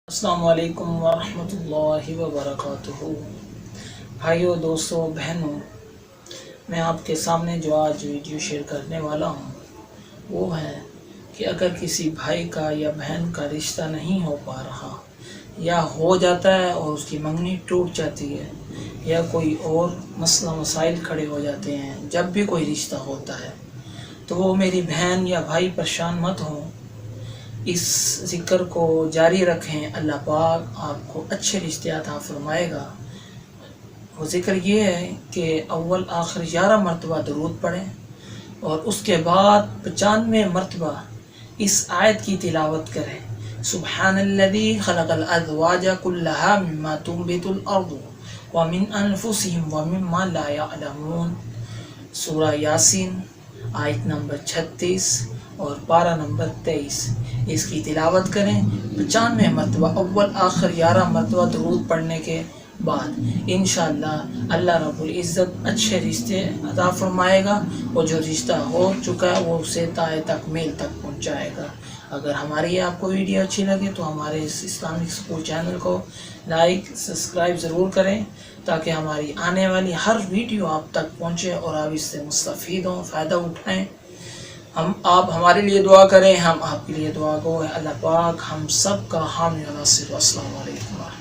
السلام علیکم ورحمۃ اللہ وبرکاتہ۔ بھائیوں، دوستوں، بہنوں، میں آپ کے سامنے جو آج ویڈیو شیئر کرنے والا ہوں وہ ہے کہ اگر کسی بھائی کا یا بہن کا رشتہ نہیں ہو پا رہا یا ہو جاتا ہے اور اس کی منگنی ٹوٹ جاتی ہے یا کوئی اور مسئلہ مسائل کھڑے ہو جاتے ہیں، جب بھی کوئی رشتہ ہوتا ہے تو وہ میری بہن یا بھائی پریشان مت ہوں، اس ذکر کو جاری رکھیں۔ اللہ پاک آپ کو اچھے رشتے عطا فرمائے گا۔ وہ ذکر یہ ہے کہ اول آخر 11 مرتبہ درود پڑھیں اور اس کے بعد 95 مرتبہ اس آیت کی تلاوت کریں۔ سبحان الذی خلق الازواج كلها مما تنبت الارض ومن انفسهم ومما لا يعلمون، سورہ یاسین آیت نمبر 36 اور پارہ نمبر 23۔ اس کی تلاوت کریں 95 مرتبہ، اول آخر 11 مرتبہ درود پڑھنے کے بعد۔ انشاءاللہ اللہ رب العزت اچھے رشتے عطا فرمائے گا، اور جو رشتہ ہو چکا ہے وہ اسے تائے تکمیل تک پہنچائے گا۔ اگر ہماری آپ کو ویڈیو اچھی لگے تو ہمارے اس اسلامک سکول چینل کو لائک سبسکرائب ضرور کریں تاکہ ہماری آنے والی ہر ویڈیو آپ تک پہنچے اور آپ اس سے مستفید ہوں، فائدہ اٹھائیں۔ آپ ہمارے لیے دعا کریں، ہم آپ کے لیے دعا گو ہیں۔ اللہ پاک ہم سب کا حامی و ناصر۔ السلام علیکم۔